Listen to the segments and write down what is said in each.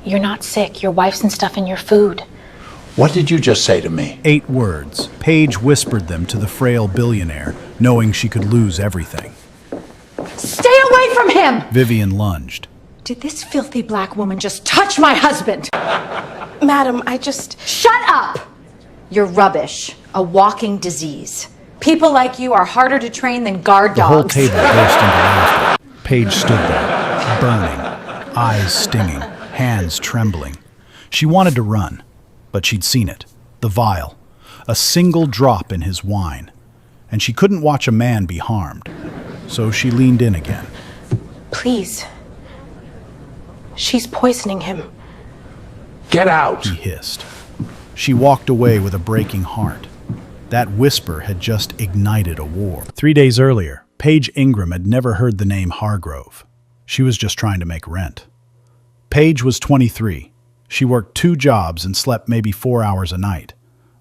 You're not sick. Your wife's and stuff in your food. What did you just say to me? 8 words. Paige whispered them to the frail billionaire, knowing she could lose everything. Stay away from him! Vivian lunged. Did this filthy black woman just touch my husband? Madam, I just... Shut up! You're rubbish. A walking disease. People like you are harder to train than guard The whole dogs. table burst into laughter. Paige stood there, burning, eyes stinging, hands trembling. She wanted to run, but she'd seen it. The vial. A single drop in his wine. And she couldn't watch a man be harmed. So she leaned in again. Please. She's poisoning him. Get out! He hissed. She walked away with a breaking heart. That whisper had just ignited a war. 3 days earlier, Paige Ingram had never heard the name Hargrove. She was just trying to make rent. Paige was 23. She worked 2 jobs and slept maybe 4 hours a night.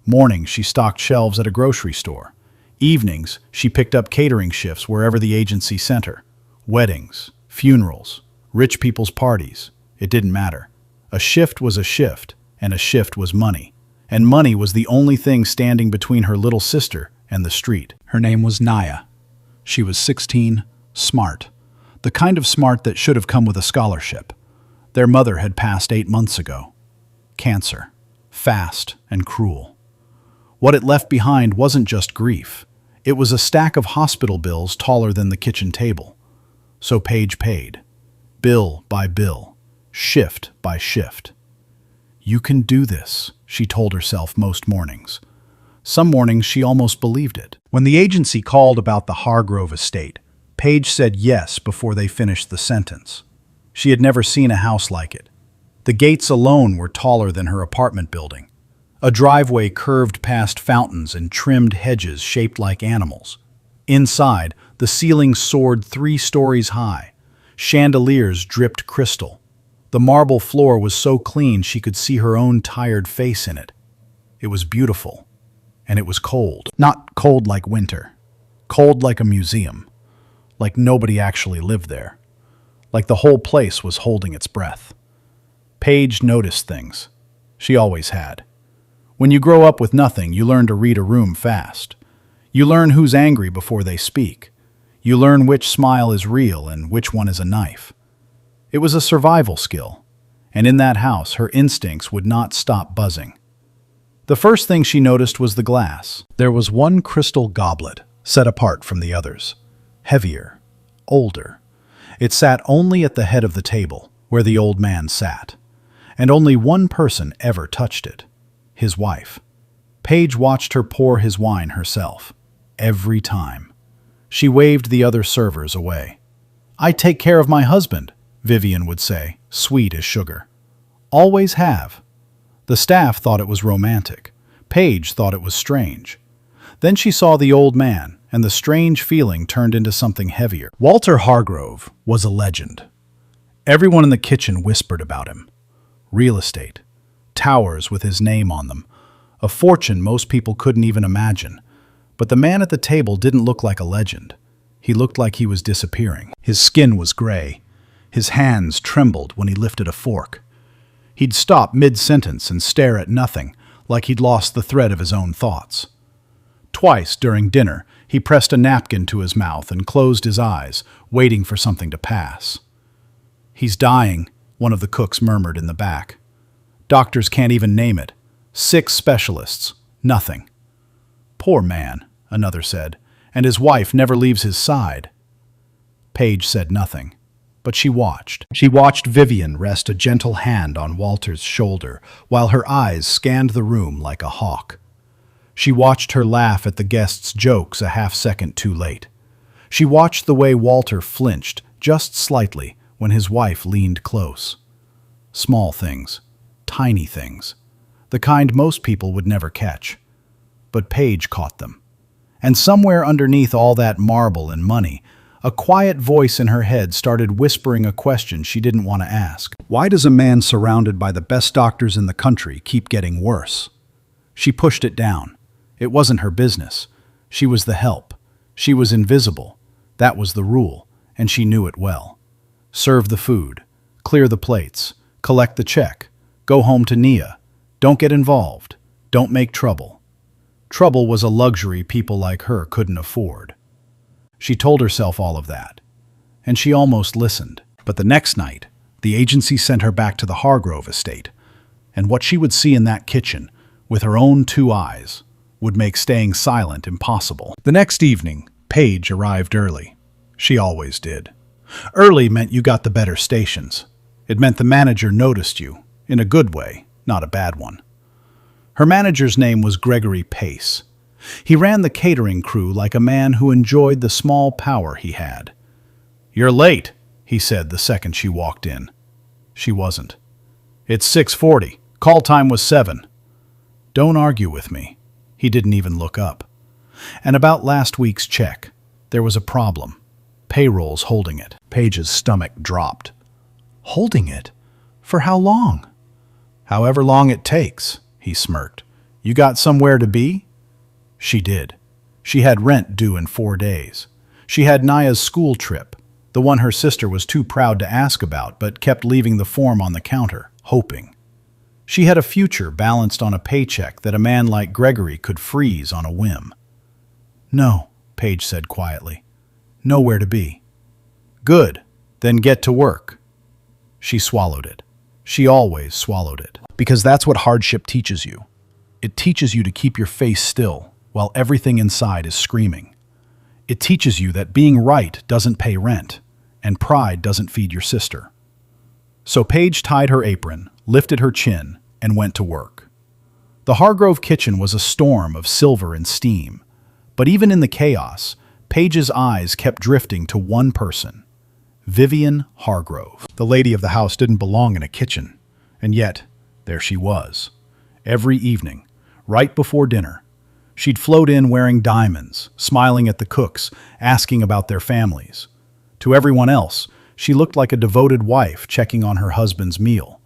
Mornings, she stocked shelves at a grocery store. Evenings, she picked up catering shifts wherever the agency sent her. Weddings, funerals, rich people's parties. It didn't matter. A shift was a shift, and a shift was money. And money was the only thing standing between her little sister and the street. Her name was Naya. She was 16, smart. The kind of smart that should have come with a scholarship. Their mother had passed 8 months ago. Cancer. Fast and cruel. What it left behind wasn't just grief. It was a stack of hospital bills taller than the kitchen table. So Paige paid. Bill by bill. Shift by shift. You can do this, she told herself most mornings. Some mornings she almost believed it. When the agency called about the Hargrove estate, Paige said yes before they finished the sentence. She had never seen a house like it. The gates alone were taller than her apartment building. A driveway curved past fountains and trimmed hedges shaped like animals. Inside, the ceiling soared 3 stories high. Chandeliers dripped crystal. The marble floor was so clean she could see her own tired face in it. It was beautiful, and it was cold. Not cold like winter. Cold like a museum. Like nobody actually lived there. Like the whole place was holding its breath. Paige noticed things. She always had. When you grow up with nothing, you learn to read a room fast. You learn who's angry before they speak. You learn which smile is real and which one is a knife. It was a survival skill, and in that house, her instincts would not stop buzzing. The first thing she noticed was the glass. There was one crystal goblet, set apart from the others. Heavier, older. It sat only at the head of the table, where the old man sat. And only one person ever touched it. His wife. Paige watched her pour his wine herself. Every time. She waved the other servers away. "I take care of my husband," Vivian would say, sweet as sugar. "Always have." The staff thought it was romantic. Paige thought it was strange. Then she saw the old man, and the strange feeling turned into something heavier. Walter Hargrove was a legend. Everyone in the kitchen whispered about him. Real estate. Towers with his name on them. A fortune most people couldn't even imagine. But the man at the table didn't look like a legend. He looked like he was disappearing. His skin was gray. His hands trembled when he lifted a fork. He'd stop mid-sentence and stare at nothing, like he'd lost the thread of his own thoughts. Twice during dinner, he pressed a napkin to his mouth and closed his eyes, waiting for something to pass. "He's dying," one of the cooks murmured in the back. "Doctors can't even name it. 6 specialists. Nothing." "Poor man," another said, "and his wife never leaves his side." Paige said nothing, but she watched. She watched Vivian rest a gentle hand on Walter's shoulder while her eyes scanned the room like a hawk. She watched her laugh at the guests' jokes a half-second too late. She watched the way Walter flinched, just slightly, when his wife leaned close. Small things. Tiny things. The kind most people would never catch. But Paige caught them. And somewhere underneath all that marble and money, a quiet voice in her head started whispering a question she didn't want to ask. Why does a man surrounded by the best doctors in the country keep getting worse? She pushed it down. It wasn't her business. She was the help. She was invisible. That was the rule, and she knew it well. Serve the food. Clear the plates. collect the check, go home to Nia, don't get involved, don't make trouble. Trouble was a luxury people like her couldn't afford. She told herself all of that, and she almost listened. But the next night, the agency sent her back to the Hargrove estate, and what she would see in that kitchen, with her own 2 eyes, would make staying silent impossible. The next evening, Paige arrived early. She always did. Early meant you got the better stations. It meant the manager noticed you, in a good way, not a bad one. Her manager's name was Gregory Pace. He ran the catering crew like a man who enjoyed the small power he had. "You're late," he said the second she walked in. She wasn't. "It's 6:40. Call time was 7. "Don't argue with me." He didn't even look up. And about last week's check, there was a problem. Payroll's holding it. Paige's stomach dropped. Holding it? For how long? "However long it takes," he smirked. "You got somewhere to be?" She did. She had rent due in 4 days. She had Naya's school trip, the one her sister was too proud to ask about but kept leaving the form on the counter, hoping. She had a future balanced on a paycheck that a man like Gregory could freeze on a whim. "No," Paige said quietly. "Nowhere to be." "Good. Then get to work." She swallowed it. She always swallowed it. Because that's what hardship teaches you. It teaches you to keep your face still while everything inside is screaming. It teaches you that being right doesn't pay rent, and pride doesn't feed your sister. So Paige tied her apron, lifted her chin, and went to work. The Hargrove kitchen was a storm of silver and steam, but even in the chaos, Paige's eyes kept drifting to one person, Vivian Hargrove. The lady of the house didn't belong in a kitchen, and yet there she was. Every evening, right before dinner, she'd float in wearing diamonds, smiling at the cooks, asking about their families. To everyone else, she looked like a devoted wife checking on her husband's meal.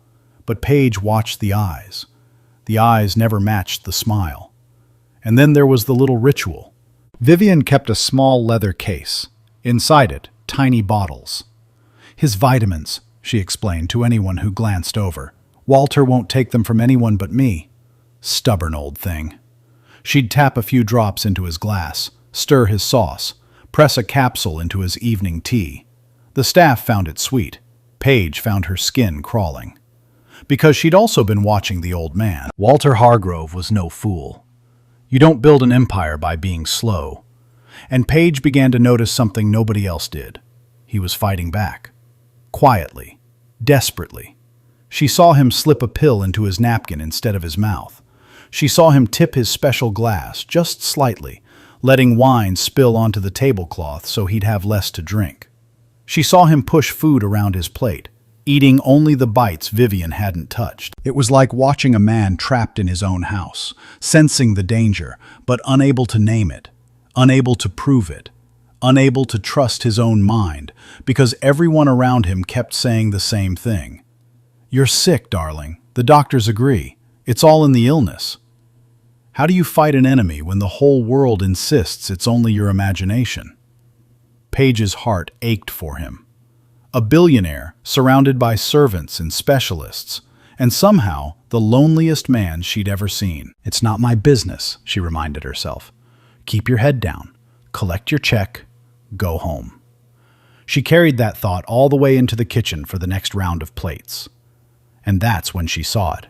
But Paige watched the eyes. The eyes never matched the smile. And then there was the little ritual. Vivian kept a small leather case. Inside it, tiny bottles. "His vitamins," she explained to anyone who glanced over. "Walter won't take them from anyone but me." Stubborn old thing. She'd tap a few drops into his glass, stir his sauce, press a capsule into his evening tea. The staff found it sweet. Paige found her skin crawling. Because she'd also been watching the old man. Walter Hargrove was no fool. You don't build an empire by being slow. And Paige began to notice something nobody else did. He was fighting back. Quietly. Desperately. She saw him slip a pill into his napkin instead of his mouth. She saw him tip his special glass, just slightly, letting wine spill onto the tablecloth so he'd have less to drink. She saw him push food around his plate, eating only the bites Vivian hadn't touched. It was like watching a man trapped in his own house, sensing the danger, but unable to name it, unable to prove it, unable to trust his own mind, because everyone around him kept saying the same thing. "You're sick, darling. The doctors agree. It's all in the illness." How do you fight an enemy when the whole world insists it's only your imagination? Paige's heart ached for him. A billionaire, surrounded by servants and specialists, and somehow the loneliest man she'd ever seen. "It's not my business," she reminded herself. "Keep your head down, collect your check, go home." She carried that thought all the way into the kitchen for the next round of plates. And that's when she saw it.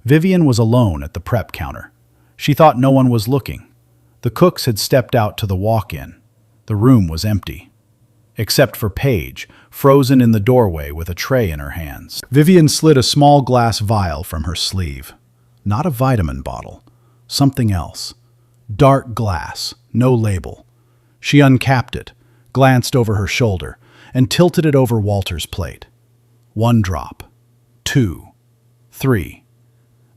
Vivian was alone at the prep counter. She thought no one was looking. The cooks had stepped out to the walk-in. The room was empty. Except for Paige, frozen in the doorway with a tray in her hands. Vivian slid a small glass vial from her sleeve. Not a vitamin bottle. Something else. Dark glass, no label. She uncapped it, glanced over her shoulder, and tilted it over Walter's plate. 1 drop. 2. 3.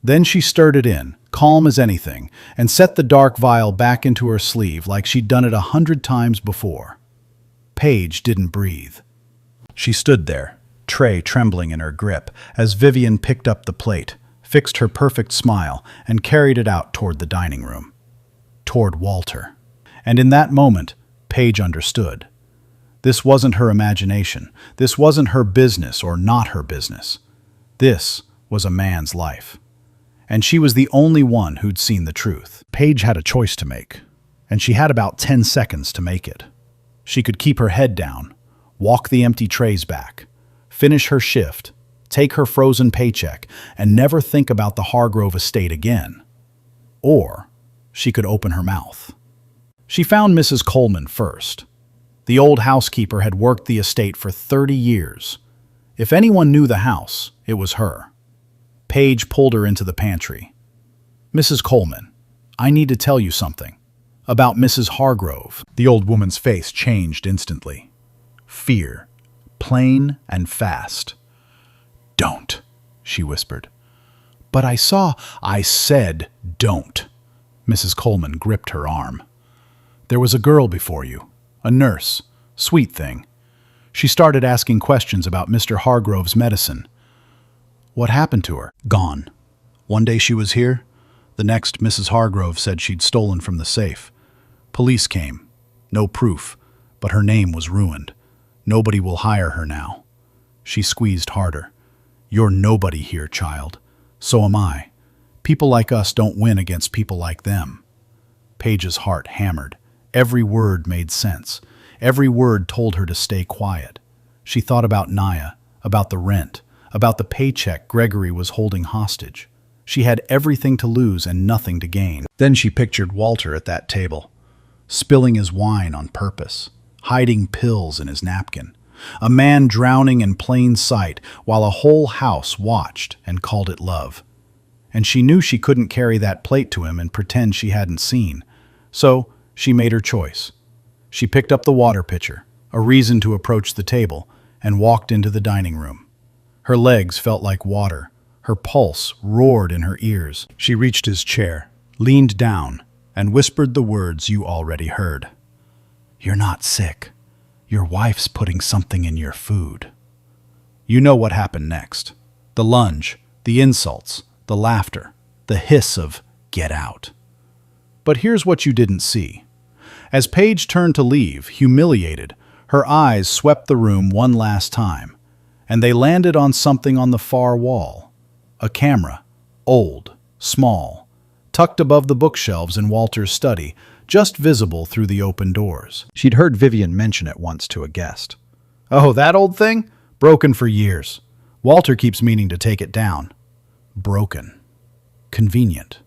Then she stirred it in, calm as anything, and set the dark vial back into her sleeve like she'd done it 100 times before. Paige didn't breathe. She stood there, tray trembling in her grip, as Vivian picked up the plate, fixed her perfect smile, and carried it out toward the dining room. Toward Walter. And in that moment, Paige understood. This wasn't her imagination. This wasn't her business or not her business. This was a man's life. And she was the only one who'd seen the truth. Paige had a choice to make, and she had about 10 seconds to make it. She could keep her head down, walk the empty trays back, finish her shift, take her frozen paycheck, and never think about the Hargrove estate again. Or she could open her mouth. She found Mrs. Coleman first. The old housekeeper had worked the estate for 30 years. If anyone knew the house, it was her. Paige pulled her into the pantry. "Mrs. Coleman, I need to tell you something. About Mrs. Hargrove." The old woman's face changed instantly. Fear, plain and fast. "Don't," she whispered. "But I said don't." Mrs. Coleman gripped her arm. "There was a girl before you, a nurse, sweet thing. She started asking questions about Mr. Hargrove's medicine. What happened to her? Gone. One day she was here. The next, Mrs. Hargrove said she'd stolen from the safe. Police came. No proof, but her name was ruined. Nobody will hire her now." She squeezed harder. "You're nobody here, child. So am I. People like us don't win against people like them." Paige's heart hammered. Every word made sense. Every word told her to stay quiet. She thought about Naya, about the rent, about the paycheck Gregory was holding hostage. She had everything to lose and nothing to gain. Then she pictured Walter at that table, spilling his wine on purpose, hiding pills in his napkin, a man drowning in plain sight while a whole house watched and called it love. And she knew she couldn't carry that plate to him and pretend she hadn't seen. So she made her choice. She picked up the water pitcher, a reason to approach the table, and walked into the dining room. Her legs felt like water. Her pulse roared in her ears. She reached his chair, leaned down, and whispered the words you already heard. "You're not sick. Your wife's putting something in your food." You know what happened next. The lunge, the insults, the laughter, the hiss of "get out." But here's what you didn't see. As Paige turned to leave, humiliated, her eyes swept the room one last time, and they landed on something on the far wall. A camera, old, small, tucked above the bookshelves in Walter's study, just visible through the open doors. She'd heard Vivian mention it once to a guest. "Oh, that old thing? Broken for years. Walter keeps meaning to take it down." Broken. Convenient.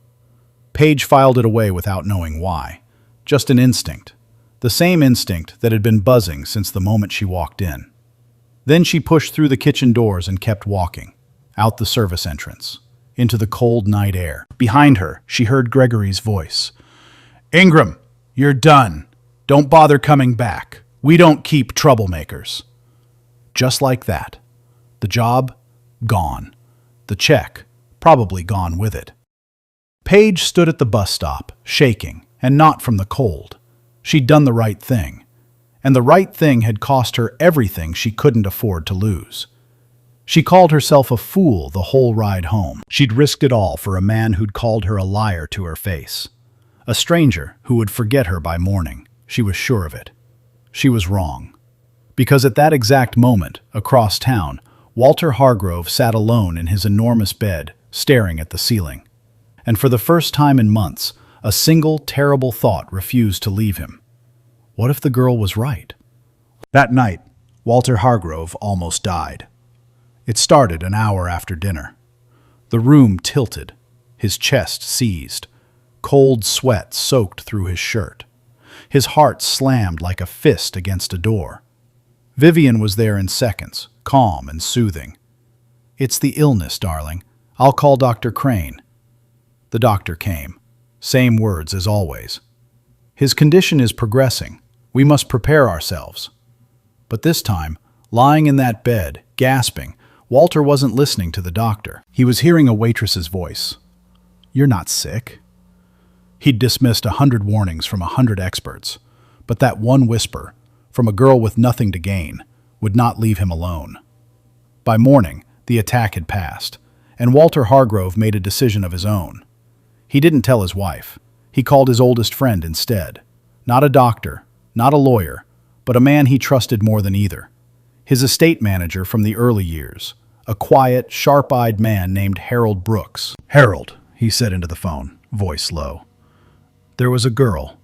Paige filed it away without knowing why. Just an instinct. The same instinct that had been buzzing since the moment she walked in. Then she pushed through the kitchen doors and kept walking, out the service entrance, into the cold night air. Behind her, she heard Gregory's voice. "Ingram, you're done. Don't bother coming back. We don't keep troublemakers." Just like that. The job, gone. The check, probably gone with it. Paige stood at the bus stop, shaking, and not from the cold. She'd done the right thing. And the right thing had cost her everything she couldn't afford to lose. She called herself a fool the whole ride home. She'd risked it all for a man who'd called her a liar to her face. A stranger who would forget her by morning. She was sure of it. She was wrong. Because at that exact moment, across town, Walter Hargrove sat alone in his enormous bed, staring at the ceiling. And for the first time in months, a single terrible thought refused to leave him. What if the girl was right? That night, Walter Hargrove almost died. It started an hour after dinner. The room tilted, his chest seized. Cold sweat soaked through his shirt. His heart slammed like a fist against a door. Vivian was there in seconds, calm and soothing. "It's the illness, darling. I'll call Dr. Crane." The doctor came. Same words as always. "His condition is progressing. We must prepare ourselves." But this time, lying in that bed, gasping, Walter wasn't listening to the doctor. He was hearing a waitress's voice. "You're not sick." He'd dismissed 100 warnings from 100 experts, but that one whisper, from a girl with nothing to gain, would not leave him alone. By morning, the attack had passed, and Walter Hargrove made a decision of his own. He didn't tell his wife. He called his oldest friend instead. Not a doctor, not a lawyer, but a man he trusted more than either. His estate manager from the early years, a quiet, sharp-eyed man named Harold Brooks. "Harold," he said into the phone, voice low. "There was a girl,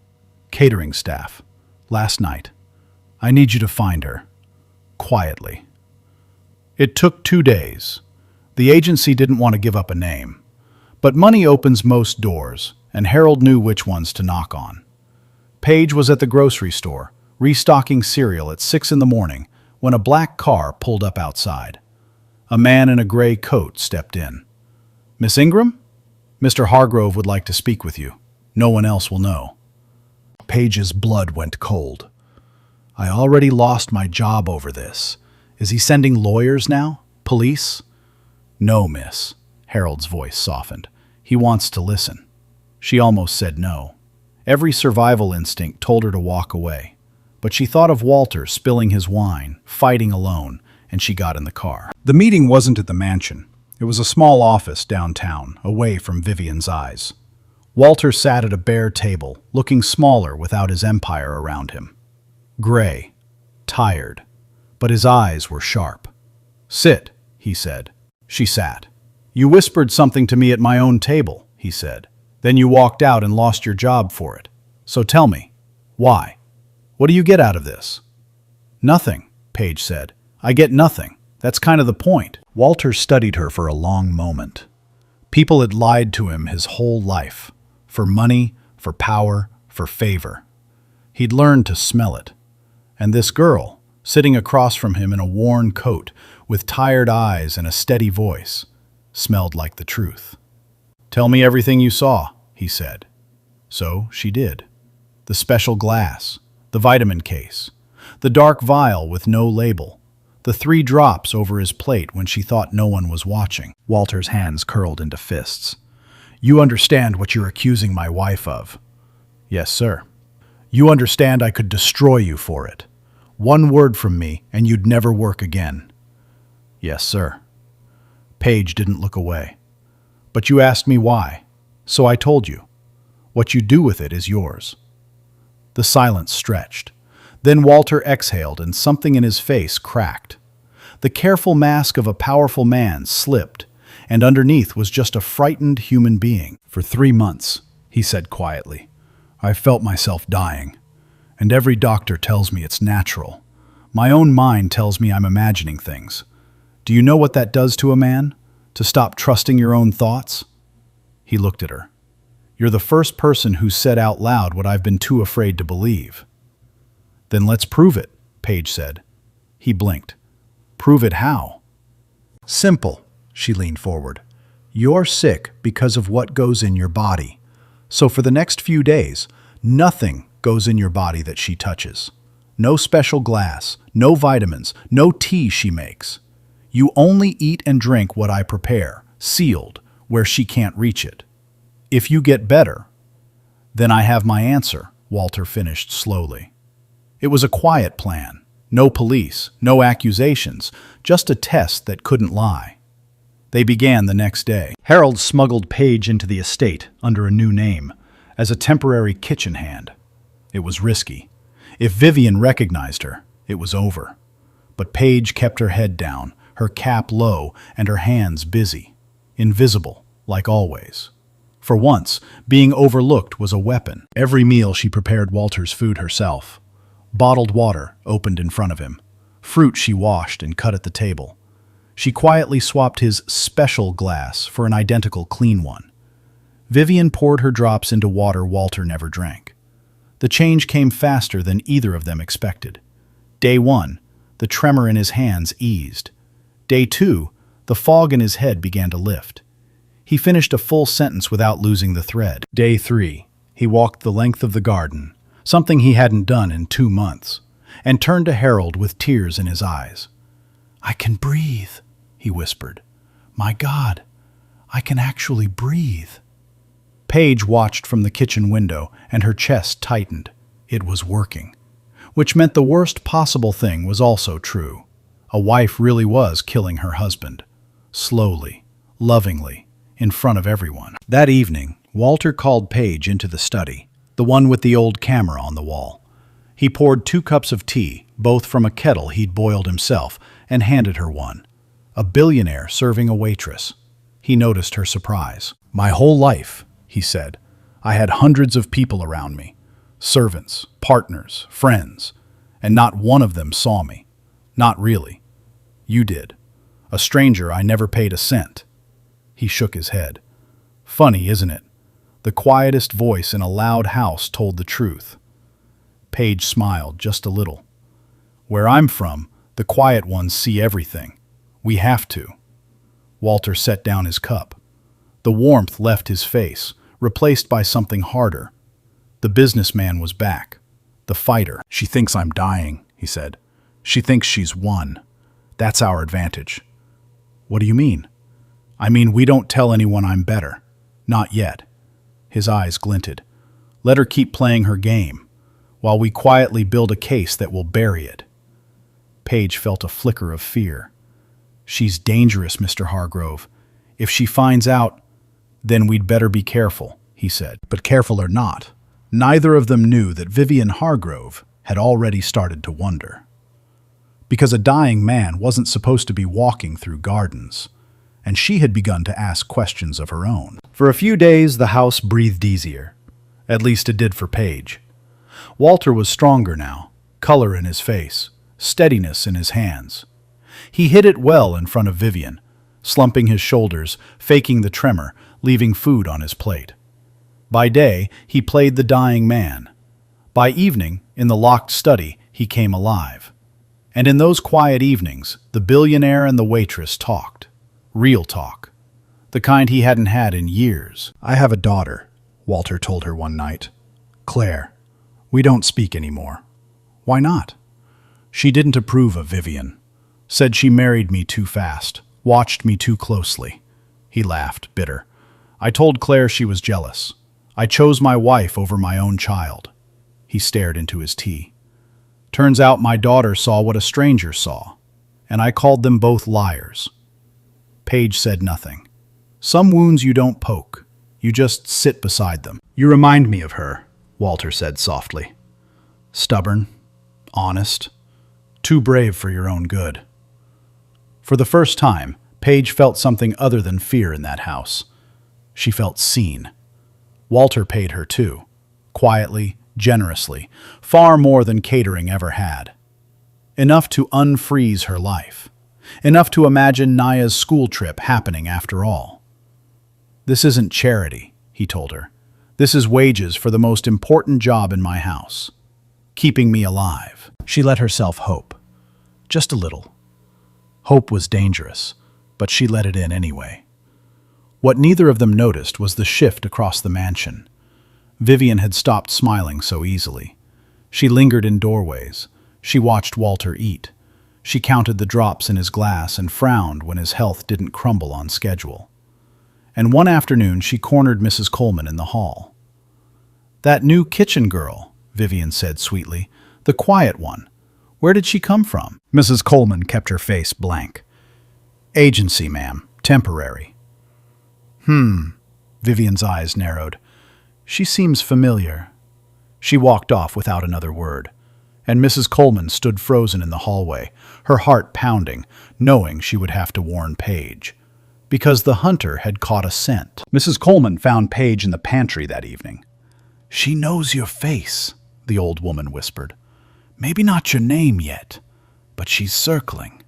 catering staff, last night. I need you to find her. Quietly." It took 2 days. The agency didn't want to give up a name. But money opens most doors, and Harold knew which ones to knock on. Paige was at the grocery store, restocking cereal at 6 in the morning, when a black car pulled up outside. A man in a gray coat stepped in. "Miss Ingram? Mr. Hargrove would like to speak with you. No one else will know." Paige's blood went cold. "I already lost my job over this. Is he sending lawyers now? Police?" "No, miss." Harold's voice softened. "He wants to listen." She almost said no. Every survival instinct told her to walk away. But she thought of Walter spilling his wine, fighting alone, and she got in the car. The meeting wasn't at the mansion. It was a small office downtown, away from Vivian's eyes. Walter sat at a bare table, looking smaller without his empire around him. Gray, tired, but his eyes were sharp. "Sit," he said. She sat. "You whispered something to me at my own table," he said. "Then you walked out and lost your job for it. So tell me, why? What do you get out of this?" "Nothing," Paige said. "I get nothing. That's kind of the point." Walter studied her for a long moment. People had lied to him his whole life. For money, for power, for favor. He'd learned to smell it. And this girl, sitting across from him in a worn coat, with tired eyes and a steady voice, smelled like the truth. "Tell me everything you saw," he said. So she did. The special glass, the vitamin case, the dark vial with no label, the 3 drops over his plate when she thought no one was watching. Walter's hands curled into fists. "You understand what you're accusing my wife of?" "Yes, sir." "You understand I could destroy you for it. 1 word from me and you'd never work again." "Yes, sir." Paige didn't look away. "But you asked me why, so I told you. What you do with it is yours." The silence stretched. Then Walter exhaled and something in his face cracked. The careful mask of a powerful man slipped, and underneath was just a frightened human being. "For 3 months, he said quietly, "I felt myself dying. And every doctor tells me it's natural. My own mind tells me I'm imagining things. Do you know what that does to a man? To stop trusting your own thoughts?" He looked at her. "You're the first person who's said out loud what I've been too afraid to believe." "Then let's prove it," Paige said. He blinked. "Prove it how?" "Simple." She leaned forward. "You're sick because of what goes in your body. So for the next few days, nothing goes in your body that she touches. No special glass, no vitamins, no tea she makes. You only eat and drink what I prepare, sealed, where she can't reach it. If you get better, then I have my answer," Walter finished slowly. It was a quiet plan. No police, no accusations, just a test that couldn't lie. They began the next day. Harold smuggled Paige into the estate under a new name, as a temporary kitchen hand. It was risky. If Vivian recognized her, it was over. But Paige kept her head down, her cap low, and her hands busy. Invisible, like always. For once, being overlooked was a weapon. Every meal she prepared Walter's food herself. Bottled water opened in front of him. Fruit she washed and cut at the table. She quietly swapped his special glass for an identical clean one. Vivian poured her drops into water Walter never drank. The change came faster than either of them expected. Day 1, the tremor in his hands eased. Day 2, the fog in his head began to lift. He finished a full sentence without losing the thread. Day 3, he walked the length of the garden, something he hadn't done in 2 months, and turned to Harold with tears in his eyes. "I can breathe," he whispered. "My God, I can actually breathe." Paige watched from the kitchen window, and her chest tightened. It was working. Which meant the worst possible thing was also true. A wife really was killing her husband. Slowly, lovingly, in front of everyone. That evening, Walter called Paige into the study, the one with the old camera on the wall. He poured 2 cups of tea, both from a kettle he'd boiled himself, and handed her one. a billionaire serving a waitress. He noticed her surprise. "My whole life," he said, "I had hundreds of people around me, servants, partners, friends, and not one of them saw me. Not really. You did. A stranger I never paid a cent." He shook his head. "Funny, isn't it? The quietest voice in a loud house told the truth." Paige smiled just a little. "Where I'm from, the quiet ones see everything. We have to." Walter set down his cup. The warmth left his face, replaced by something harder. The businessman was back. The fighter. "She thinks I'm dying," he said. "She thinks she's won. That's our advantage." "What do you mean?" "I mean, we don't tell anyone I'm better. Not yet." His eyes glinted. "Let her keep playing her game, while we quietly build a case that will bury it." Paige felt a flicker of fear. "She's dangerous, Mr. Hargrove. If she finds out, then we'd better be careful," he said. But careful or not, neither of them knew that Vivian Hargrove had already started to wonder. Because a dying man wasn't supposed to be walking through gardens, and she had begun to ask questions of her own. For a few days, the house breathed easier. At least it did for Paige. Walter was stronger now, color in his face, steadiness in his hands. He hid it well in front of Vivian, slumping his shoulders, faking the tremor, leaving food on his plate. By day, he played the dying man. By evening, in the locked study, he came alive. And in those quiet evenings, the billionaire and the waitress talked. Real talk. The kind he hadn't had in years. "I have a daughter," Walter told her one night. "Claire. We don't speak anymore." "Why not?" "She didn't approve of Vivian. Said she married me too fast, watched me too closely." He laughed, bitter. "I told Claire she was jealous. I chose my wife over my own child." He stared into his tea. "Turns out my daughter saw what a stranger saw, and I called them both liars." Paige said nothing. "Some wounds you don't poke. You just sit beside them." "You remind me of her," Walter said softly. "Stubborn, honest, too brave for your own good." For the first time, Paige felt something other than fear in that house. She felt seen. Walter paid her too, quietly, generously, far more than catering ever had. Enough to unfreeze her life. Enough to imagine Naya's school trip happening after all. "This isn't charity," he told her. "This is wages for the most important job in my house. Keeping me alive." She let herself hope. Just a little. Hope was dangerous, but she let it in anyway. What neither of them noticed was the shift across the mansion. Vivian had stopped smiling so easily. She lingered in doorways. She watched Walter eat. She counted the drops in his glass and frowned when his health didn't crumble on schedule. And one afternoon she cornered Mrs. Coleman in the hall. "That new kitchen girl," Vivian said sweetly. "The quiet one. Where did she come from?" Mrs. Coleman kept her face blank. "Agency, ma'am. Temporary." Vivian's eyes narrowed. "She seems familiar." She walked off without another word, and Mrs. Coleman stood frozen in the hallway, her heart pounding, knowing she would have to warn Paige. Because the hunter had caught a scent. Mrs. Coleman found Paige in the pantry that evening. "She knows your face," the old woman whispered. "Maybe not your name yet, but she's circling.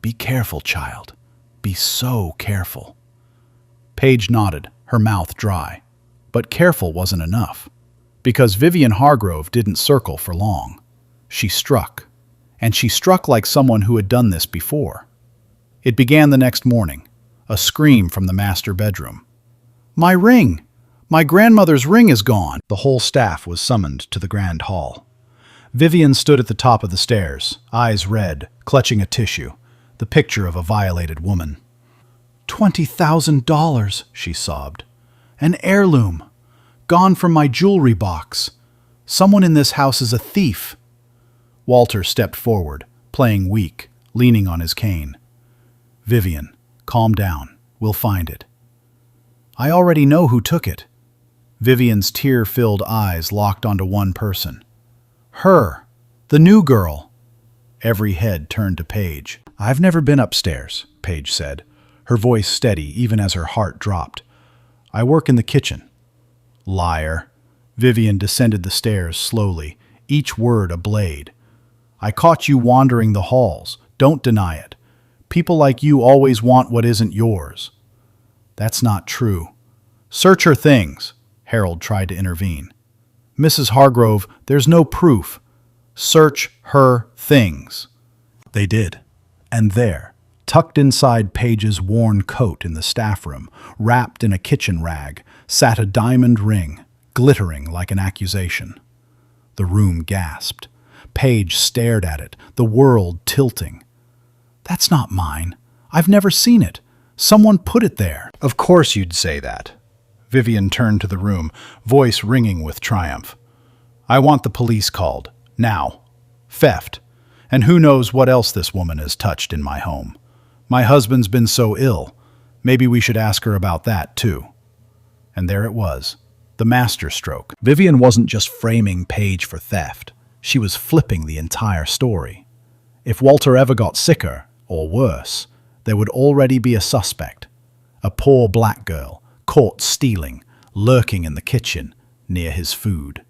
Be careful, child. Be so careful." Paige nodded, her mouth dry. But careful wasn't enough. Because Vivian Hargrove didn't circle for long. She struck. And she struck like someone who had done this before. It began the next morning. A scream from the master bedroom. "My ring! My grandmother's ring is gone!" The whole staff was summoned to the grand hall. Vivian stood at the top of the stairs, eyes red, clutching a tissue, the picture of a violated woman. $20,000, she sobbed. "An heirloom. Gone from my jewelry box. Someone in this house is a thief." Walter stepped forward, playing weak, leaning on his cane. "Vivian, calm down. We'll find it." "I already know who took it." Vivian's tear-filled eyes locked onto one person. "Her. The new girl." Every head turned to Paige. I've never been upstairs, Paige said, her voice steady even as her heart dropped. I work in the kitchen. Liar. Vivian descended the stairs slowly, each word a blade. I caught you wandering the halls. Don't deny it. People like you always want what isn't yours. That's not true. Search her things, Harold tried to intervene. Mrs. Hargrove, there's no proof. Search her things. They did. And there, tucked inside Paige's worn coat in the staff room, wrapped in a kitchen rag, sat a diamond ring, glittering like an accusation. The room gasped. Paige stared at it, the world tilting. That's not mine. I've never seen it. Someone put it there. Of course you'd say that. Vivian turned to the room, voice ringing with triumph. I want the police called. Now. Theft. And who knows what else this woman has touched in my home. My husband's been so ill. Maybe we should ask her about that, too. And there it was. The masterstroke. Vivian wasn't just framing Paige for theft. She was flipping the entire story. If Walter ever got sicker, or worse, there would already be a suspect. A poor black girl, caught stealing, lurking in the kitchen, near his food.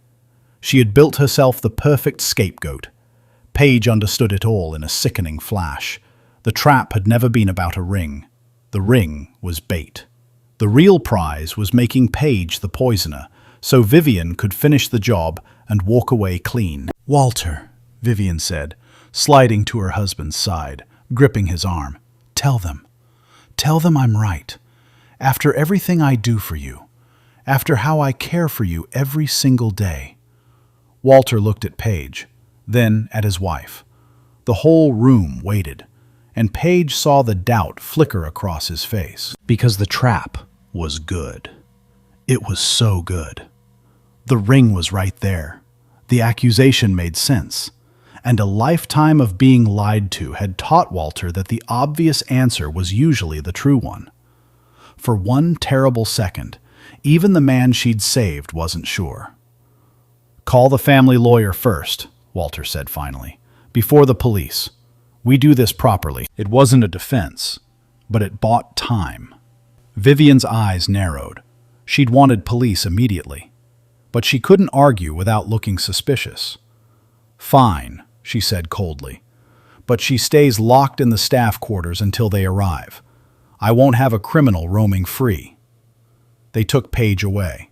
She had built herself the perfect scapegoat. Paige understood it all in a sickening flash. The trap had never been about a ring. The ring was bait. The real prize was making Paige the poisoner, so Vivian could finish the job and walk away clean. Walter, Vivian said, sliding to her husband's side, gripping his arm. Tell them. Tell them I'm right. After everything I do for you. After how I care for you every single day. Walter looked at Paige, then at his wife. The whole room waited, and Paige saw the doubt flicker across his face. Because the trap was good. It was so good. The ring was right there. The accusation made sense. And a lifetime of being lied to had taught Walter that the obvious answer was usually the true one. For one terrible second, even the man she'd saved wasn't sure. Call the family lawyer first, Walter said finally, before the police. We do this properly. It wasn't a defense, but it bought time. Vivian's eyes narrowed. She'd wanted police immediately, but she couldn't argue without looking suspicious. Fine, she said coldly, but she stays locked in the staff quarters until they arrive. I won't have a criminal roaming free. They took Paige away.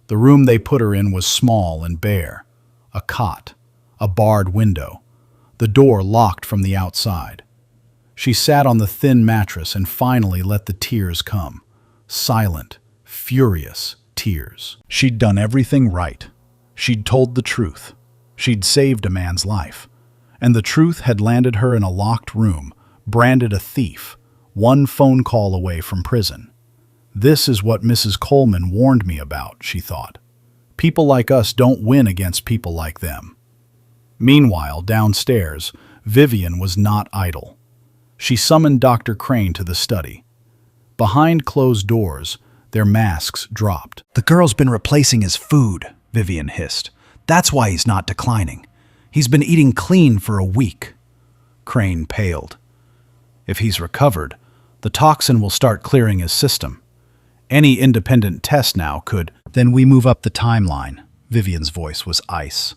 The room they put her in was small and bare. A cot, a barred window, the door locked from the outside. She sat on the thin mattress and finally let the tears come. Silent, furious tears. She'd done everything right. She'd told the truth. She'd saved a man's life. And the truth had landed her in a locked room, branded a thief, one phone call away from prison. This is what Mrs. Coleman warned me about, she thought. People like us don't win against people like them. Meanwhile, downstairs, Vivian was not idle. She summoned Dr. Crane to the study. Behind closed doors, their masks dropped. The girl's been replacing his food, Vivian hissed. That's why he's not declining. He's been eating clean for a week. Crane paled. If he's recovered, the toxin will start clearing his system. Any independent test now could... Then we move up the timeline. Vivian's voice was ice.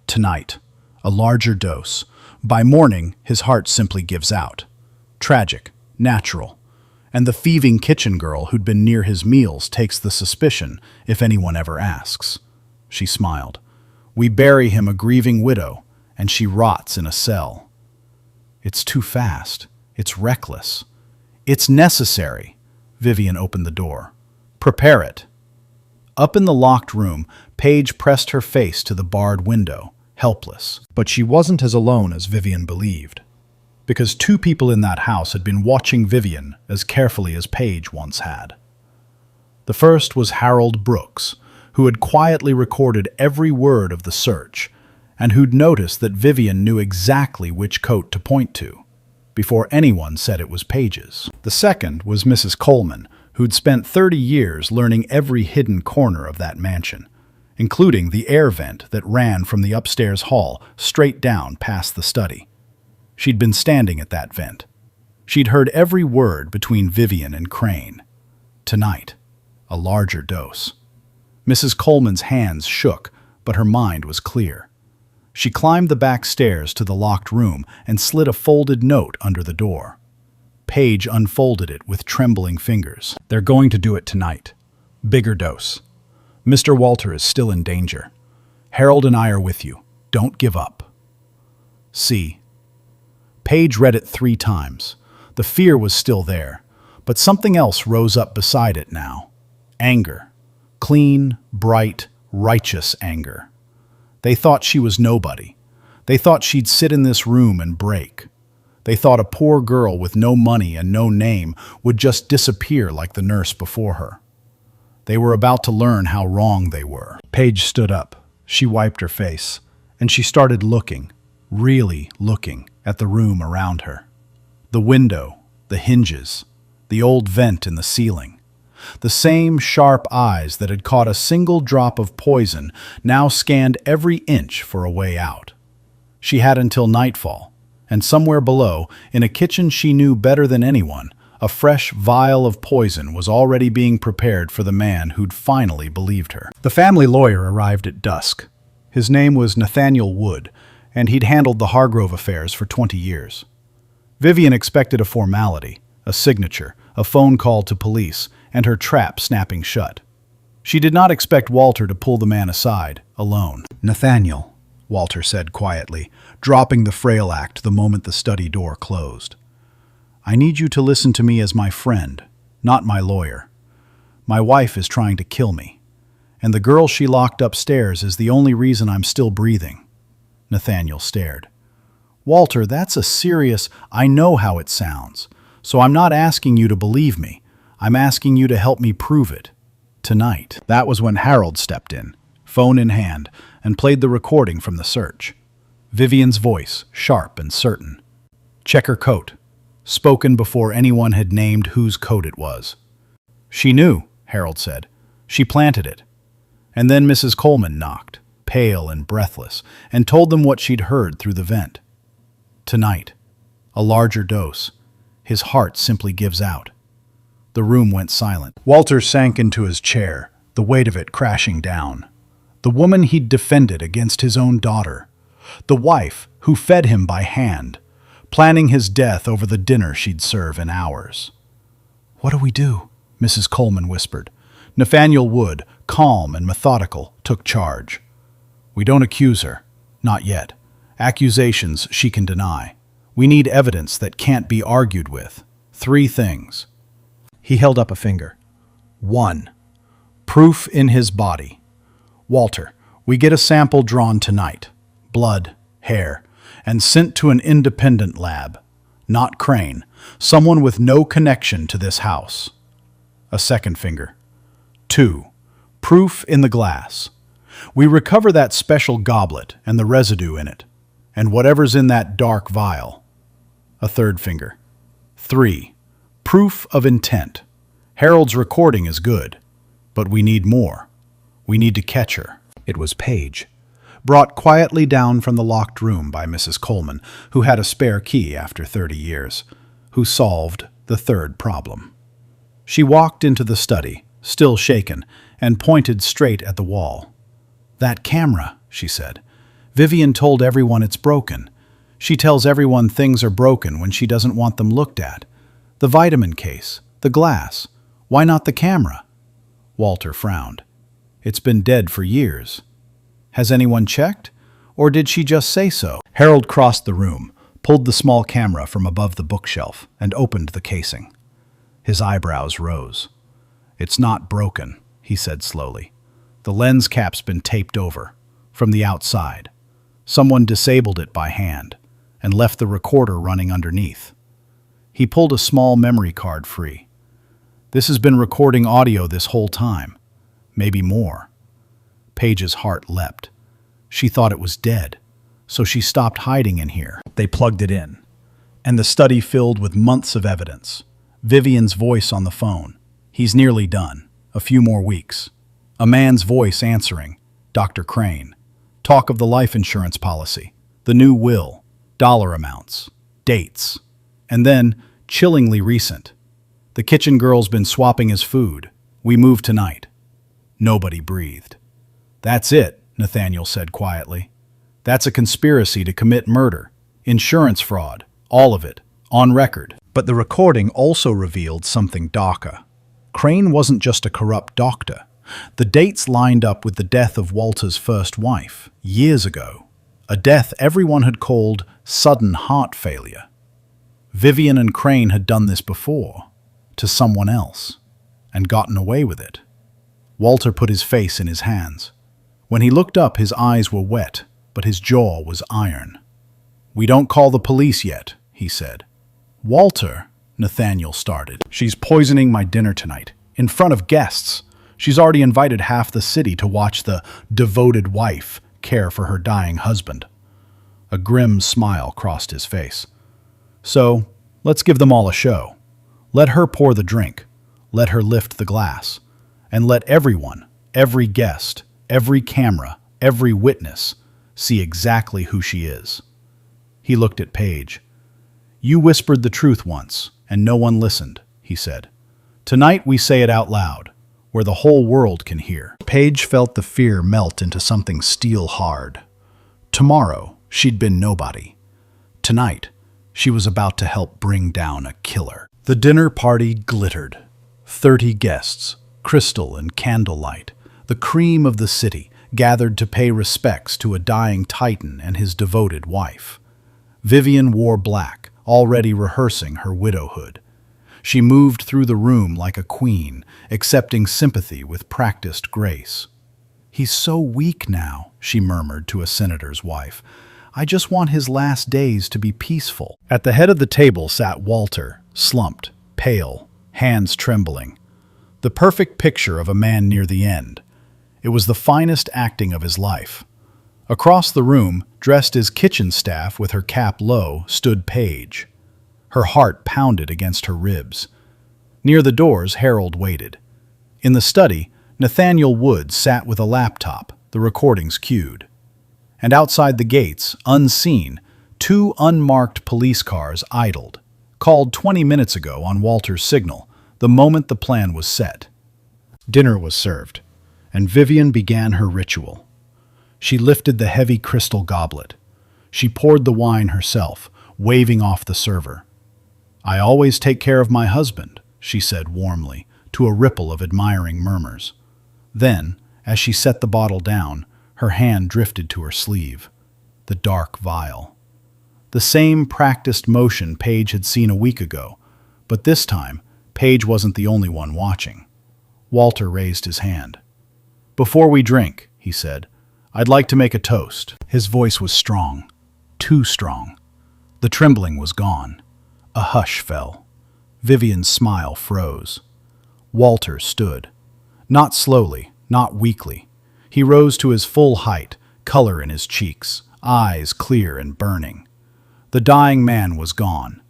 Tonight, a larger dose. By morning, his heart simply gives out. Tragic, natural. And the thieving kitchen girl who'd been near his meals takes the suspicion if anyone ever asks. She smiled. We bury him a grieving widow, and she rots in a cell. It's too fast. It's reckless. It's necessary. Vivian opened the door. Prepare it. Up in the locked room, Paige pressed her face to the barred window, helpless. But she wasn't as alone as Vivian believed. Because two people in that house had been watching Vivian as carefully as Paige once had. The first was Harold Brooks, who had quietly recorded every word of the search, and who'd noticed that Vivian knew exactly which coat to point to, before anyone said it was Paige's. The second was Mrs. Coleman, who'd spent 30 years learning every hidden corner of that mansion, including the air vent that ran from the upstairs hall straight down past the study. She'd been standing at that vent. She'd heard every word between Vivian and Crane. Tonight, a larger dose. Mrs. Coleman's hands shook, but her mind was clear. She climbed the back stairs to the locked room and slid a folded note under the door. Paige unfolded it with trembling fingers. They're going to do it tonight. Bigger dose. Mr. Walter is still in danger. Harold and I are with you. Don't give up. See. Paige read it 3 times. The fear was still there, but something else rose up beside it now. Anger. Clean, bright, righteous anger. They thought she was nobody. They thought she'd sit in this room and break. They thought a poor girl with no money and no name would just disappear like the nurse before her. They were about to learn how wrong they were. Paige stood up. She wiped her face, and she started looking, really looking, at the room around her. The window, the hinges, the old vent in the ceiling. The same sharp eyes that had caught a single drop of poison now scanned every inch for a way out. She had until nightfall, and somewhere below, in a kitchen she knew better than anyone, a fresh vial of poison was already being prepared for the man who'd finally believed her. The family lawyer arrived at dusk. His name was Nathaniel Wood, and he'd handled the Hargrove affairs for 20 years. Vivian expected a formality, a signature, a phone call to police, and her trap snapping shut. She did not expect Walter to pull the man aside, alone. "Nathaniel," Walter said quietly, dropping the frail act the moment the study door closed. "I need you to listen to me as my friend, not my lawyer. My wife is trying to kill me, and the girl she locked upstairs is the only reason I'm still breathing." Nathaniel stared. "Walter, that's a serious—" "I know how it sounds, so I'm not asking you to believe me. I'm asking you to help me prove it. Tonight." That was when Harold stepped in, phone in hand, and played the recording from the search. Vivian's voice, sharp and certain. "Check her coat," spoken before anyone had named whose coat it was. "She knew," Harold said. "She planted it." And then Mrs. Coleman knocked, pale and breathless, and told them what she'd heard through the vent. Tonight, a larger dose. His heart simply gives out. The room went silent. Walter sank into his chair, the weight of it crashing down. The woman he'd defended against his own daughter. The wife who fed him by hand, planning his death over the dinner she'd serve in hours. "What do we do?" Mrs. Coleman whispered. Nathaniel Wood, calm and methodical, took charge. "We don't accuse her. Not yet. Accusations she can deny. We need evidence that can't be argued with. 3 things. He held up a finger. 1. Proof in his body. Walter, we get a sample drawn tonight. Blood, hair, and sent to an independent lab. Not Crane. Someone with no connection to this house. A second finger. 2. Proof in the glass. We recover that special goblet and the residue in it, and whatever's in that dark vial. A third finger. 3. Proof of intent. Harold's recording is good, but we need more. We need to catch her." It was Paige, brought quietly down from the locked room by Mrs. Coleman, who had a spare key after 30 years, who solved the 3rd problem. She walked into the study, still shaken, and pointed straight at the wall. "That camera," she said. "Vivian told everyone it's broken. She tells everyone things are broken when she doesn't want them looked at. The vitamin case, the glass. Why not the camera?" Walter frowned. "It's been dead for years. Has anyone checked? Or did she just say so?" Harold crossed the room, pulled the small camera from above the bookshelf, and opened the casing. His eyebrows rose. "It's not broken," he said slowly. "The lens cap's been taped over, from the outside. Someone disabled it by hand, and left the recorder running underneath." He pulled a small memory card free. "This has been recording audio this whole time. Maybe more." Paige's heart leapt. She thought it was dead, so she stopped hiding in here. They plugged it in, and the study filled with months of evidence. Vivian's voice on the phone. "He's nearly done. A few more weeks." A man's voice answering. "Dr. Crane." Talk of the life insurance policy. The new will. Dollar amounts. dates. And then, chillingly recent. The kitchen girl's been swapping his food. We move tonight. Nobody breathed. That's it, Nathaniel said quietly. That's a conspiracy to commit murder, insurance fraud, all of it, on record. But the recording also revealed something darker. Crane wasn't just a corrupt doctor. The dates lined up with the death of Walter's first wife, years ago. A death everyone had called sudden heart failure. Vivian and Crane had done this before, to someone else, and gotten away with it. Walter put his face in his hands. When he looked up, his eyes were wet, but his jaw was iron. "We don't call the police yet," he said. "Walter," Nathaniel started. "She's poisoning my dinner tonight, in front of guests. She's already invited half the city to watch the devoted wife care for her dying husband." A grim smile crossed his face. "So, let's give them all a show. Let her pour the drink. Let her lift the glass. And let everyone, every guest, every camera, every witness, see exactly who she is." He looked at Paige. "You whispered the truth once, and no one listened," he said. "Tonight we say it out loud, where the whole world can hear." Paige felt the fear melt into something steel-hard. Tomorrow, she'd been nobody. Tonight, she was about to help bring down a killer. The dinner party glittered. 30 guests, crystal and candlelight, the cream of the city, gathered to pay respects to a dying titan and his devoted wife. Vivian wore black, already rehearsing her widowhood. She moved through the room like a queen, accepting sympathy with practiced grace. "He's so weak now," she murmured to a senator's wife. "I just want his last days to be peaceful." At the head of the table sat Walter, slumped, pale, hands trembling. The perfect picture of a man near the end. It was the finest acting of his life. Across the room, dressed as kitchen staff with her cap low, stood Paige. Her heart pounded against her ribs. Near the doors, Harold waited. In the study, Nathaniel Wood sat with a laptop, the recordings cued. And outside the gates, unseen, 2 unmarked police cars idled, called 20 minutes ago on Walter's signal, the moment the plan was set. Dinner was served, and Vivian began her ritual. She lifted the heavy crystal goblet. She poured the wine herself, waving off the server. "I always take care of my husband," she said warmly, to a ripple of admiring murmurs. Then, as she set the bottle down, her hand drifted to her sleeve. The dark vial. The same practiced motion Paige had seen a week ago, but this time, Paige wasn't the only one watching. Walter raised his hand. "Before we drink," he said, "I'd like to make a toast." His voice was strong, too strong. The trembling was gone. A hush fell. Vivian's smile froze. Walter stood. Not slowly, not weakly. He rose to his full height, color in his cheeks, eyes clear and burning. The dying man was gone.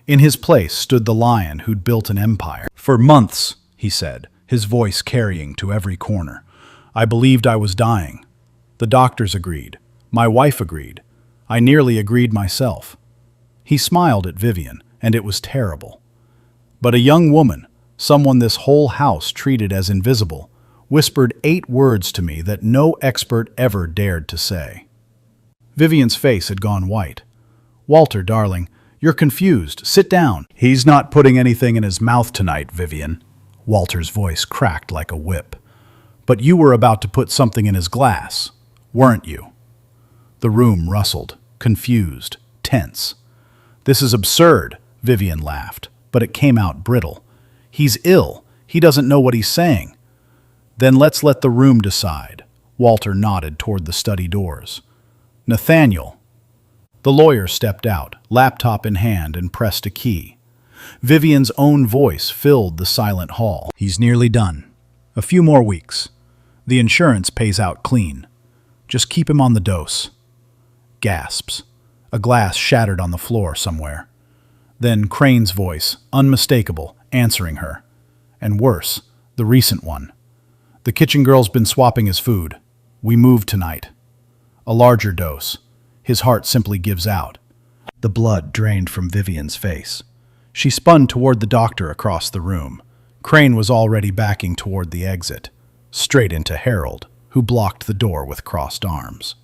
In his place stood the lion who'd built an empire. "For months," he said, his voice carrying to every corner, "I believed I was dying. The doctors agreed. My wife agreed. I nearly agreed myself." He smiled at Vivian, and it was terrible. But a young woman, someone this whole house treated as invisible, whispered 8 words to me that no expert ever dared to say. Vivian's face had gone white. "Walter, darling, you're confused. Sit down." "He's not putting anything in his mouth tonight, Vivian." Walter's voice cracked like a whip. "But you were about to put something in his glass, weren't you?" The room rustled, confused, tense. "This is absurd," Vivian laughed, but it came out brittle. "He's ill. He doesn't know what he's saying." "Then let's let the room decide." Walter nodded toward the study doors. "Nathaniel." The lawyer stepped out, laptop in hand, and pressed a key. Vivian's own voice filled the silent hall. "He's nearly done. A few more weeks. The insurance pays out clean. Just keep him on the dose." Gasps. A glass shattered on the floor somewhere. Then Crane's voice, unmistakable, answering her. And worse, the recent one. "The kitchen girl's been swapping his food. We move tonight." A larger dose. His heart simply gives out. The blood drained from Vivian's face. She spun toward the doctor across the room. Crane was already backing toward the exit, straight into Harold, who blocked the door with crossed arms.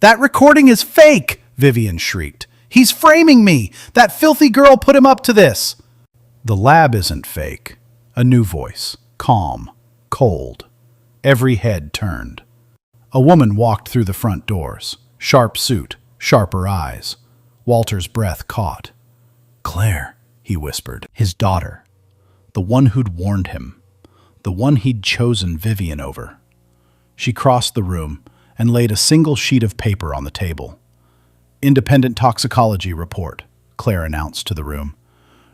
"That recording is fake!" Vivian shrieked. "He's framing me! That filthy girl put him up to this!" "The lab isn't fake." A new voice, calm, cold. Every head turned. A woman walked through the front doors. Sharp suit, sharper eyes. Walter's breath caught. "Claire," he whispered. His daughter. The one who'd warned him. The one he'd chosen Vivian over. She crossed the room and laid a single sheet of paper on the table. "Independent toxicology report," Claire announced to the room.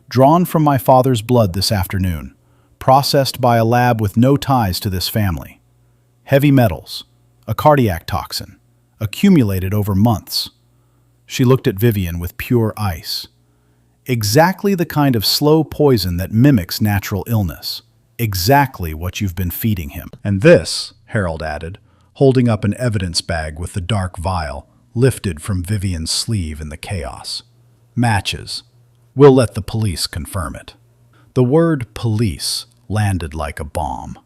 "Drawn from my father's blood this afternoon. Processed by a lab with no ties to this family. Heavy metals, a cardiac toxin, accumulated over months." She looked at Vivian with pure ice. "Exactly the kind of slow poison that mimics natural illness. Exactly what you've been feeding him." "And this," Harold added, holding up an evidence bag with the dark vial, lifted from Vivian's sleeve in the chaos. "Matches. We'll let the police confirm it." The word police landed like a bomb.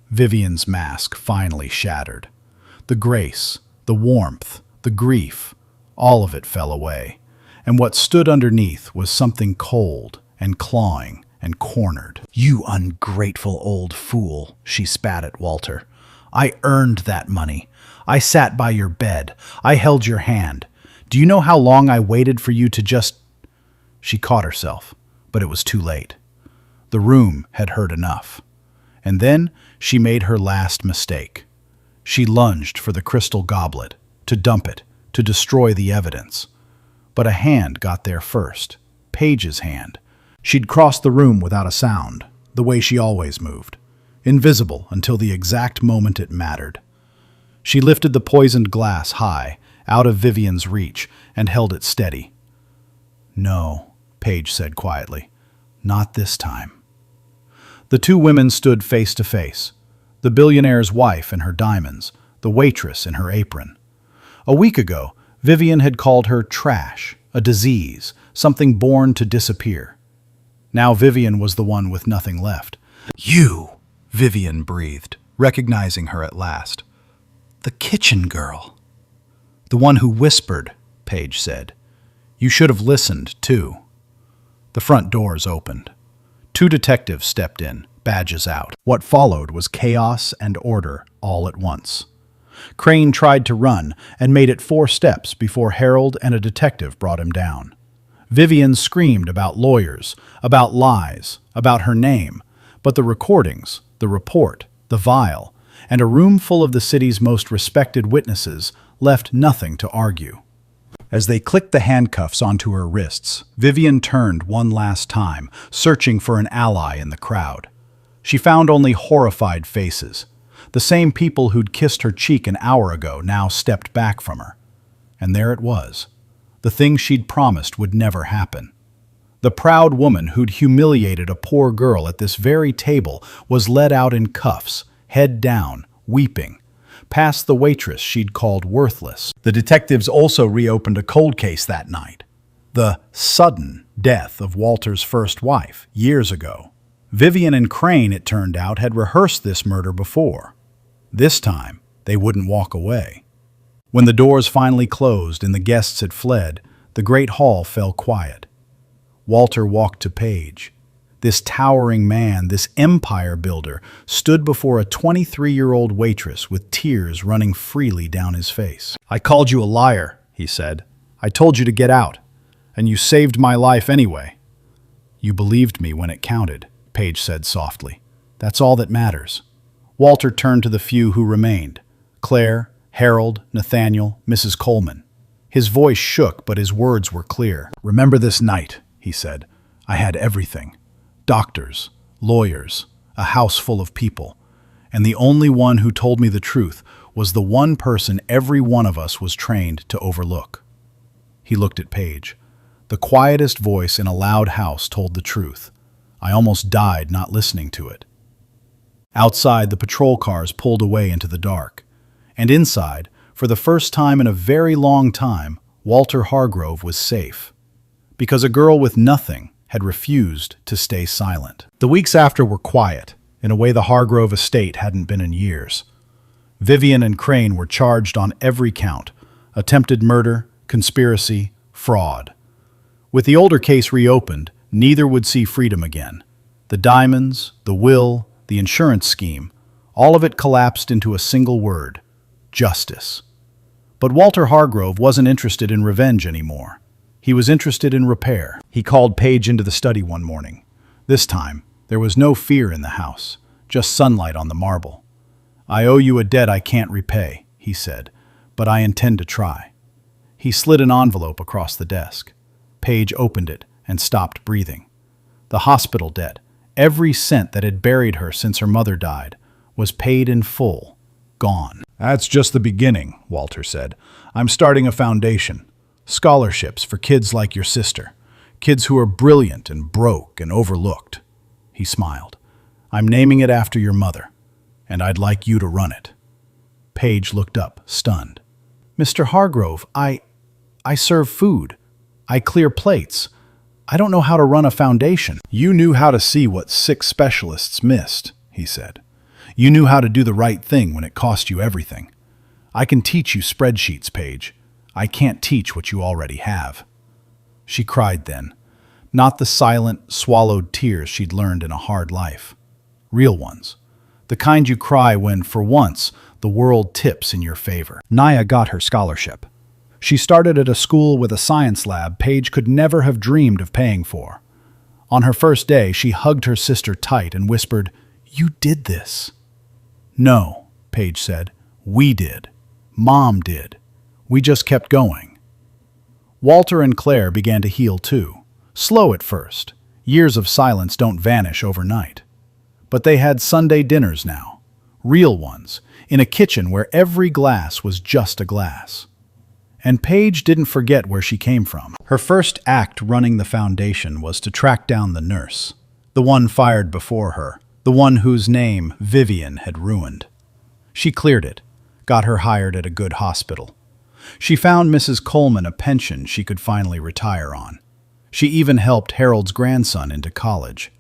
Vivian's mask finally shattered. The grace, the warmth, the grief, all of it fell away, and what stood underneath was something cold and clawing and cornered. "You ungrateful old fool," she spat at Walter. "I earned that money. I sat by your bed. I held your hand. Do you know how long I waited for you to just—" She caught herself, but it was too late. The room had heard enough. And then she made her last mistake. She lunged for the crystal goblet, to dump it, to destroy the evidence. But a hand got there first, Paige's hand. She'd crossed the room without a sound, the way she always moved, invisible until the exact moment it mattered. She lifted the poisoned glass high, out of Vivian's reach, and held it steady. "No," Paige said quietly. "Not this time." The two women stood face to face, the billionaire's wife in her diamonds, the waitress in her apron. A week ago, Vivian had called her trash, a disease, something born to disappear. Now Vivian was the one with nothing left. "You," Vivian breathed, recognizing her at last. "The kitchen girl." "The one who whispered," Paige said. "You should have listened, too." The front doors opened. Two detectives stepped in, badges out. What followed was chaos and order all at once. Crane tried to run and made it 4 steps before Harold and a detective brought him down. Vivian screamed about lawyers, about lies, about her name, but the recordings, the report, the vial, and a room full of the city's most respected witnesses left nothing to argue. As they clicked the handcuffs onto her wrists, Vivian turned one last time, searching for an ally in the crowd. She found only horrified faces. The same people who'd kissed her cheek an hour ago now stepped back from her. And there it was, the thing she'd promised would never happen. The proud woman who'd humiliated a poor girl at this very table was led out in cuffs, head down, weeping, past the waitress she'd called worthless. The detectives also reopened a cold case that night. The sudden death of Walter's first wife, years ago. Vivian and Crane, it turned out, had rehearsed this murder before. This time, they wouldn't walk away. When the doors finally closed and the guests had fled, the great hall fell quiet. Walter walked to Paige. This towering man, this empire builder, stood before a 23-year-old waitress with tears running freely down his face. "I called you a liar," he said. "I told you to get out, and you saved my life anyway." "You believed me when it counted," Paige said softly. "That's all that matters." Walter turned to the few who remained. Claire, Harold, Nathaniel, Mrs. Coleman. His voice shook, but his words were clear. "Remember this night," he said. "I had everything. Doctors, lawyers, a house full of people. And the only one who told me the truth was the one person every one of us was trained to overlook." He looked at Paige. The quietest voice in a loud house told the truth. I almost died not listening to it. Outside, the patrol cars pulled away into the dark. And inside, for the first time in a very long time, Walter Hargrove was safe, because a girl with nothing had refused to stay silent. The weeks after were quiet, in a way the Hargrove estate hadn't been in years. Vivian and Crane were charged on every count: attempted murder, conspiracy, fraud. With the older case reopened, neither would see freedom again. The diamonds, the will, the insurance scheme, all of it collapsed into a single word: justice. But Walter Hargrove wasn't interested in revenge anymore. He was interested in repair. He called Paige into the study one morning. This time, there was no fear in the house, just sunlight on the marble. "I owe you a debt I can't repay," he said, "but I intend to try." He slid an envelope across the desk. Paige opened it and stopped breathing. The hospital debt, every cent that had buried her since her mother died, was paid in full, gone. "That's just the beginning," Walter said. "I'm starting a foundation. Scholarships for kids like your sister. Kids who are brilliant and broke and overlooked." He smiled. "I'm naming it after your mother, and I'd like you to run it." Paige looked up, stunned. "Mr. Hargrove, I serve food. I clear plates. I don't know how to run a foundation." "You knew how to see what sick specialists missed," he said. "You knew how to do the right thing when it cost you everything. I can teach you spreadsheets, Paige. I can't teach what you already have." She cried then. Not the silent, swallowed tears she'd learned in a hard life. Real ones. The kind you cry when, for once, the world tips in your favor. Naya got her scholarship. She started at a school with a science lab Paige could never have dreamed of paying for. On her first day, she hugged her sister tight and whispered, "You did this." "No," Paige said. "We did. Mom did. We just kept going." Walter and Claire began to heal too. Slow at first. Years of silence don't vanish overnight. But they had Sunday dinners now. Real ones, in a kitchen where every glass was just a glass. And Paige didn't forget where she came from. Her first act running the foundation was to track down the nurse, the one fired before her, the one whose name Vivian had ruined. She cleared it, got her hired at a good hospital. She found Mrs. Coleman a pension she could finally retire on. She even helped Harold's grandson into college.